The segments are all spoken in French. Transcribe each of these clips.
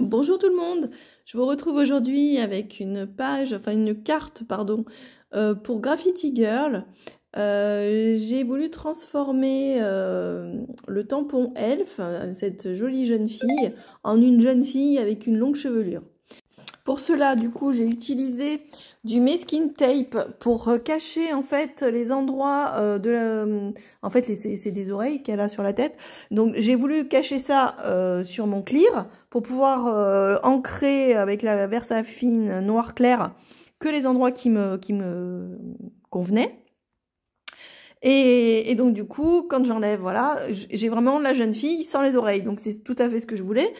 Bonjour tout le monde, je vous retrouve aujourd'hui avec une carte, pardon, pour Graffiti Girl. J'ai voulu transformer le tampon Elf, cette jolie jeune fille, en une jeune fille avec une longue chevelure. Pour cela, du coup, j'ai utilisé du masking tape pour cacher en fait les endroits en fait, c'est des oreilles qu'elle a sur la tête. Donc, j'ai voulu cacher ça sur mon clear pour pouvoir ancrer avec la Versafine noir clair que les endroits qui me convenaient. Et donc, du coup, quand j'enlève, voilà, j'ai vraiment la jeune fille sans les oreilles. Donc, c'est tout à fait ce que je voulais.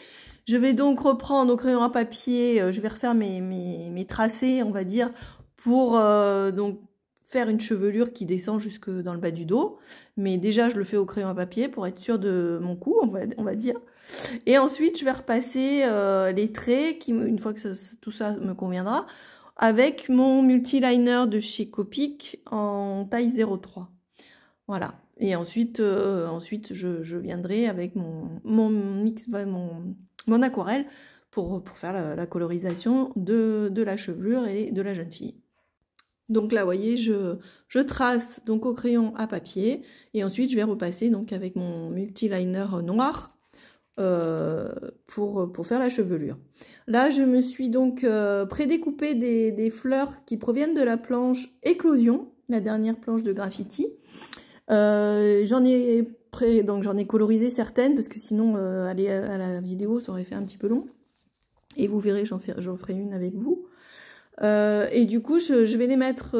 Je vais donc reprendre au crayon à papier, je vais refaire mes tracés, on va dire, pour donc faire une chevelure qui descend jusque dans le bas du dos. Mais déjà, je le fais au crayon à papier pour être sûre de mon coup, on va dire. Et ensuite, je vais repasser les traits, une fois que tout ça me conviendra, avec mon multiliner de chez Copic en taille 0,3. Voilà. Et ensuite, je viendrai avec mon aquarelle pour faire la colorisation de la chevelure et de la jeune fille. Donc là, vous voyez, je trace donc au crayon à papier et ensuite je vais repasser donc avec mon multiliner noir pour faire la chevelure. Là, je me suis donc prédécoupé des fleurs qui proviennent de la planche Éclosion, la dernière planche de graffiti. J'en ai colorisé certaines parce que sinon à la vidéo ça aurait fait un petit peu long et vous verrez, j'en ferai une avec vous. Et du coup je vais les mettre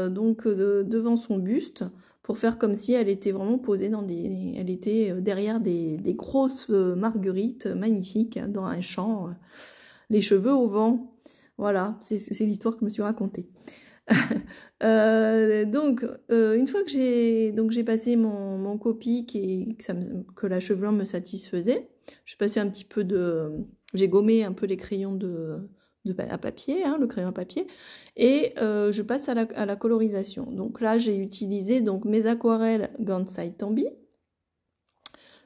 devant son buste pour faire comme si elle était vraiment posée elle était derrière des grosses marguerites magnifiques dans un champ, les cheveux au vent. Voilà, c'est l'histoire que je me suis racontée. Une fois que j'ai passé mon Copic et que la chevelure me satisfaisait, je passais un petit peu j'ai gommé un peu les crayons à papier, hein, le crayon à papier, et je passe à la colorisation. Donc là, j'ai utilisé donc mes aquarelles Gansai Tambi.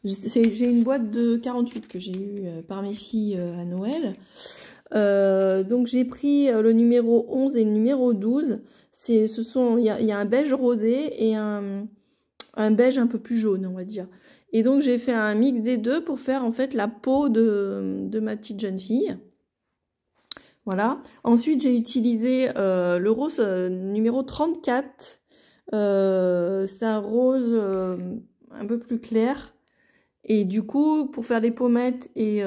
J'ai une boîte de 48 que j'ai eue par mes filles à Noël. Donc j'ai pris le numéro 11 et le numéro 12. Il y a un beige rosé et un beige un peu plus jaune, on va dire. Et donc j'ai fait un mix des deux pour faire en fait la peau de ma petite jeune fille. Voilà. Ensuite j'ai utilisé le rose numéro 34. C'est un rose un peu plus clair. Et du coup, pour faire les pommettes et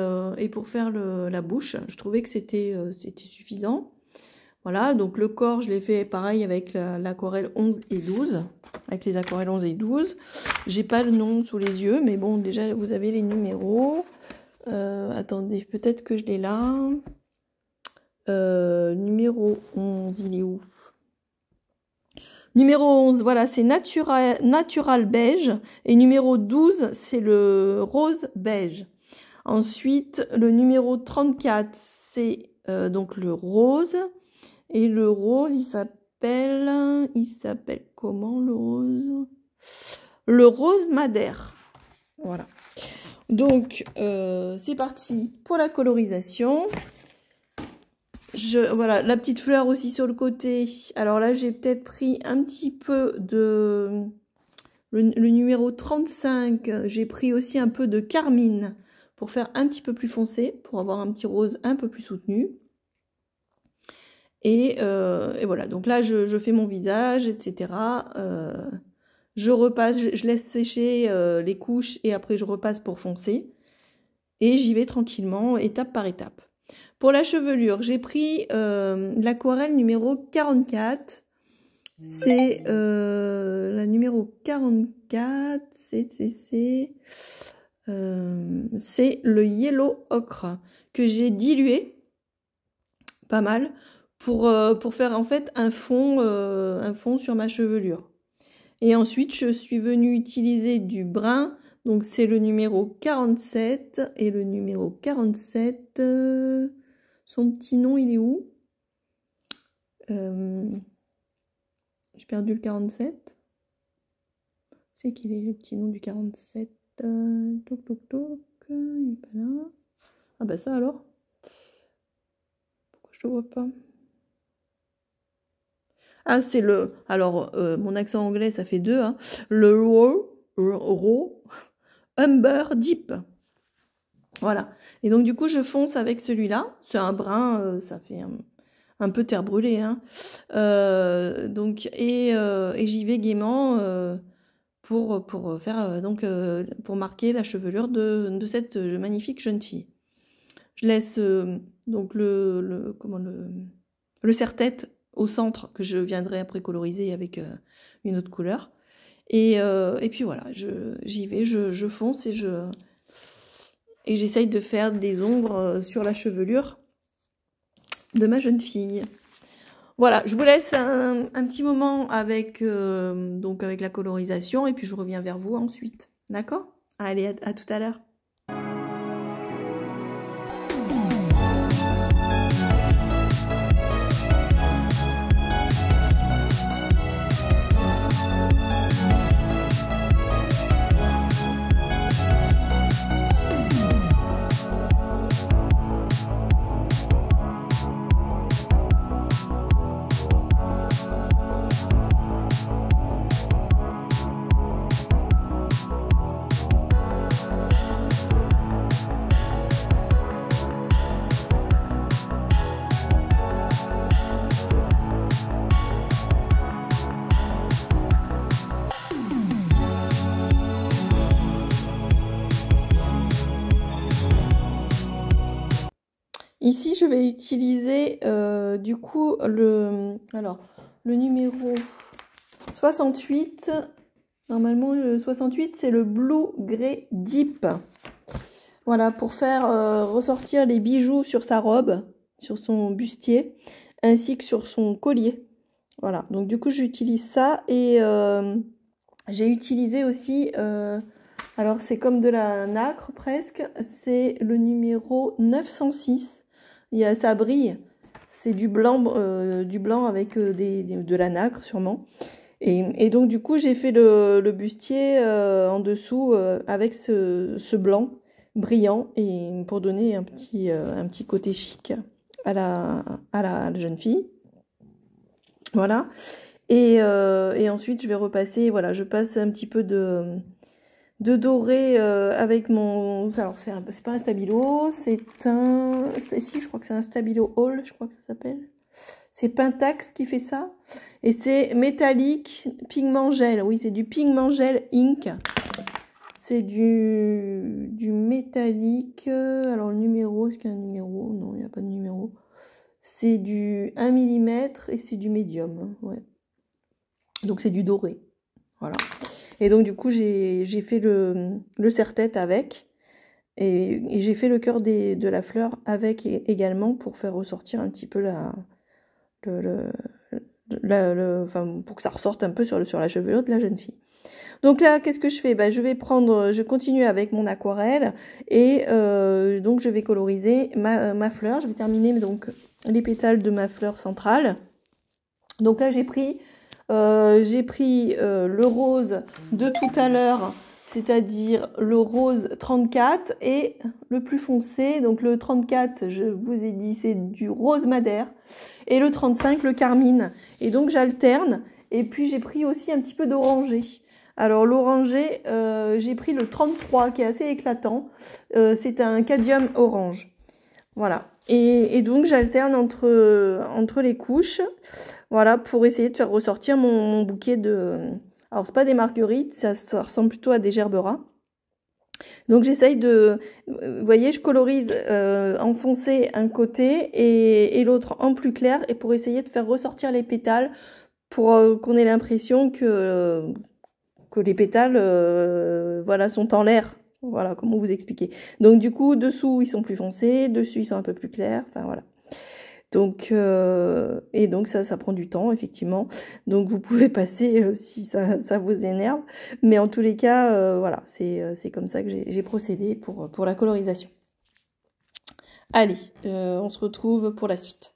pour faire la bouche, je trouvais que c'était suffisant. Voilà, donc le corps, je l'ai fait pareil avec l'aquarelle 11 et 12. Avec les aquarelles 11 et 12. J'ai pas le nom sous les yeux, mais bon, déjà, vous avez les numéros. Attendez, peut-être que je l'ai là. Numéro 11, il est où ? Numéro 11, voilà, c'est natural beige. Et numéro 12, c'est le rose beige. Ensuite, le numéro 34, c'est donc le rose. Et le rose, il s'appelle comment le rose? Le rose madère. Voilà. Donc, c'est parti pour la colorisation. Voilà, la petite fleur aussi sur le côté. Alors là, j'ai peut-être pris un petit peu de... Le numéro 35, j'ai pris aussi un peu de carmine pour faire un petit peu plus foncé, pour avoir un petit rose un peu plus soutenu. Et voilà, donc là, je fais mon visage, etc. Je repasse, je laisse sécher les couches et après, je repasse pour foncer. Et j'y vais tranquillement, étape par étape. Pour la chevelure, j'ai pris l'aquarelle numéro 44. C'est la numéro 44, c'est le Yellow Ocre que j'ai dilué pas mal pour faire en fait un fond sur ma chevelure. Et ensuite, je suis venue utiliser du brun. Donc, c'est le numéro 47. Et le numéro 47, son petit nom, il est où? J'ai perdu le 47. C'est qu'il est le petit nom du 47. Toc, toc, toc. Il n'est pas là. Ah bah ça alors. Je vois pas. Ah, c'est le... Alors, mon accent anglais, ça fait 2, hein. Le Raw Umber Deep. Voilà. Et donc, du coup, je fonce avec celui-là. C'est un brun, ça fait un peu terre brûlée, hein. Et j'y vais gaiement pour faire, pour marquer la chevelure de cette magnifique jeune fille. Je laisse donc le serre-tête au centre que je viendrai après coloriser avec une autre couleur. Et puis voilà, j'y vais, je fonce et j'essaye de faire des ombres sur la chevelure de ma jeune fille. Voilà, je vous laisse un petit moment avec la colorisation et puis je reviens vers vous ensuite. D'accord? Allez, à tout à l'heure. Ici, je vais utiliser du coup le numéro 68. Normalement, le 68, c'est le Blue Grey Deep. Voilà, pour faire ressortir les bijoux sur sa robe, sur son bustier, ainsi que sur son collier. Voilà, donc du coup, j'utilise ça. Et j'ai utilisé aussi... alors, c'est comme de la nacre presque. C'est le numéro 906. Ça brille, c'est du blanc avec de la nacre sûrement. Et donc du coup j'ai fait le bustier en dessous avec ce blanc brillant et pour donner un petit côté chic à la jeune fille. Voilà. Et ensuite je vais repasser, voilà, je passe un petit peu de doré avec mon... Alors, c'est pas un stabilo, c'est un... Si, je crois que c'est un stabilo Hall, je crois que ça s'appelle. C'est Pentax qui fait ça. Et c'est métallique pigment gel. Oui, c'est du pigment gel ink. C'est du métallique. Alors, le numéro, est-ce qu'il y a un numéro? Non, il n'y a pas de numéro. C'est du 1 mm et c'est du médium. Ouais. Donc, c'est du doré. Voilà. Et donc, du coup, j'ai fait le serre-tête avec. Et j'ai fait le cœur de la fleur avec également pour faire ressortir un petit peu pour que ça ressorte un peu sur la chevelure de la jeune fille. Donc là, qu'est-ce que je fais? Je continue avec mon aquarelle et donc je vais coloriser ma fleur. Je vais terminer donc les pétales de ma fleur centrale. Donc là, j'ai pris le rose de tout à l'heure, c'est-à-dire le rose 34 et le plus foncé, donc le 34, je vous ai dit, c'est du rose madère, et le 35, le carmine. Et donc j'alterne, et puis j'ai pris aussi un petit peu d'orangé. Alors l'orangé, j'ai pris le 33 qui est assez éclatant, c'est un cadmium orange. Voilà. Et donc j'alterne entre les couches, voilà, pour essayer de faire ressortir mon bouquet de... Alors c'est pas des marguerites, ça ressemble plutôt à des gerberas. Donc j'essaye de... Vous voyez, je colorise en foncé un côté et l'autre en plus clair, et pour essayer de faire ressortir les pétales, pour qu'on ait l'impression que les pétales voilà, sont en l'air. Voilà, comment vous expliquer. Donc du coup, dessous, ils sont plus foncés, dessus, ils sont un peu plus clairs. Enfin, voilà. Donc, et donc ça prend du temps, effectivement. Donc vous pouvez passer si ça vous énerve. Mais en tous les cas, voilà, c'est comme ça que j'ai procédé pour la colorisation. Allez, on se retrouve pour la suite.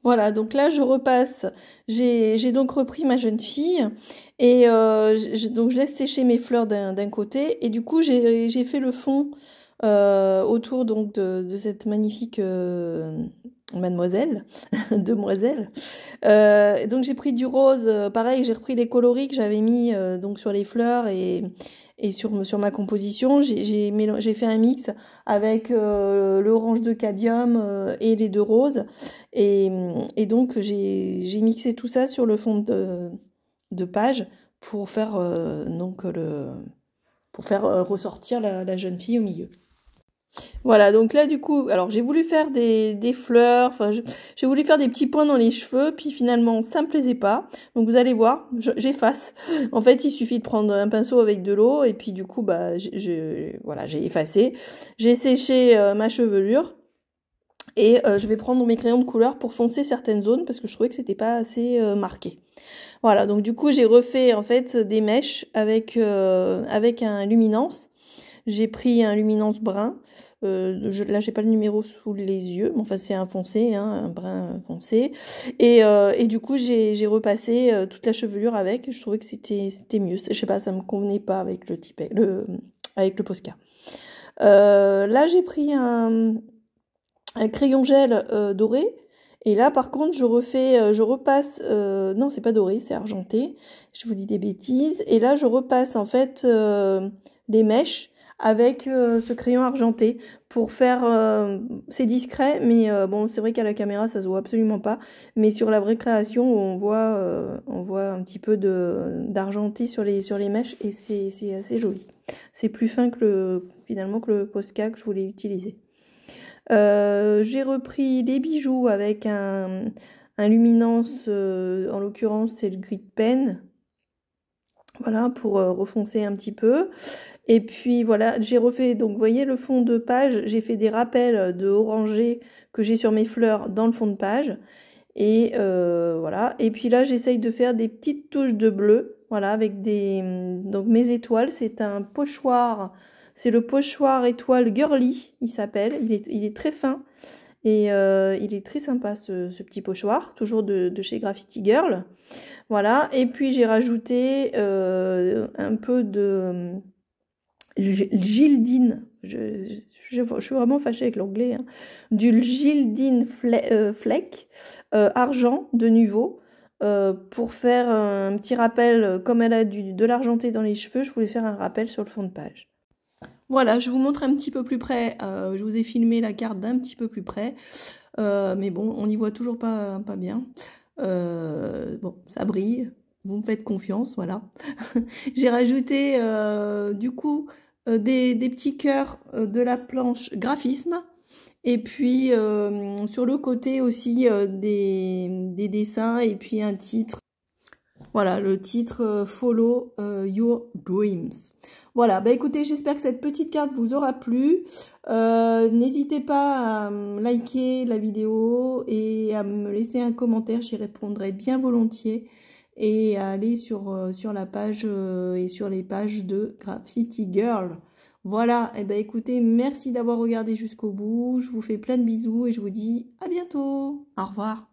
Voilà, donc là je repasse, j'ai donc repris ma jeune fille et donc je laisse sécher mes fleurs d'un côté et du coup j'ai fait le fond autour donc de cette magnifique mademoiselle, demoiselle. Donc j'ai pris du rose, pareil j'ai repris les coloris que j'avais mis donc sur les fleurs et sur ma composition. J'ai fait un mix avec l'orange de cadmium et les deux roses. Et donc, j'ai mixé tout ça sur le fond de page pour faire, pour faire ressortir la jeune fille au milieu. Voilà, donc là, du coup, alors j'ai voulu faire des fleurs, enfin, j'ai voulu faire des petits points dans les cheveux, puis finalement, ça me plaisait pas. Donc vous allez voir, j'efface. En fait, il suffit de prendre un pinceau avec de l'eau, et puis du coup, bah, voilà, j'ai effacé. J'ai séché ma chevelure. Et je vais prendre mes crayons de couleur pour foncer certaines zones parce que je trouvais que c'était pas assez marqué. Voilà, donc du coup j'ai refait en fait des mèches avec un luminance. J'ai pris un luminance brun. Là j'ai pas le numéro sous les yeux, mais enfin c'est un foncé, hein, un brun foncé. Et du coup j'ai repassé toute la chevelure avec. Je trouvais que c'était mieux. Je sais pas, ça me convenait pas avec avec le Posca. Là j'ai pris un crayon gel doré. Et là, par contre, je repasse, non, c'est pas doré, c'est argenté. Je vous dis des bêtises. Et là, je repasse, en fait, les mèches avec ce crayon argenté pour faire, c'est discret, mais bon, c'est vrai qu'à la caméra, ça se voit absolument pas. Mais sur la vraie création, on voit un petit peu d'argenté sur les mèches et c'est assez joli. C'est plus fin finalement, que le Posca que je voulais utiliser. J'ai repris les bijoux avec un luminance, en l'occurrence c'est le gris de pen, voilà, pour refoncer un petit peu. Et puis voilà, j'ai refait, donc vous voyez le fond de page, j'ai fait des rappels de orangé que j'ai sur mes fleurs dans le fond de page. Et voilà, et puis là j'essaye de faire des petites touches de bleu, voilà, avec donc mes étoiles, c'est un pochoir. C'est le pochoir étoile girly, il s'appelle. Il est très fin et il est très sympa ce petit pochoir, toujours de chez Graffiti Girl. Voilà, et puis j'ai rajouté un peu de Gildine. Je suis vraiment fâchée avec l'anglais. Hein. Du Gildine Fleck argent de nouveau. Pour faire un petit rappel, comme elle a de l'argenté dans les cheveux, je voulais faire un rappel sur le fond de page. Voilà, je vous montre un petit peu plus près. Je vous ai filmé la carte d'un petit peu plus près. Mais bon, on n'y voit toujours pas bien. Bon, ça brille. Vous me faites confiance, voilà. J'ai rajouté, du coup, des petits cœurs de la planche graphisme. Et puis, sur le côté aussi, des dessins et puis un titre. Voilà, le titre Follow Your Dreams. Voilà, bah écoutez, j'espère que cette petite carte vous aura plu. N'hésitez pas à liker la vidéo et à me laisser un commentaire, j'y répondrai bien volontiers. Et à aller sur la page et sur les pages de Graffiti Girl. Voilà, et bah écoutez, merci d'avoir regardé jusqu'au bout. Je vous fais plein de bisous et je vous dis à bientôt. Au revoir.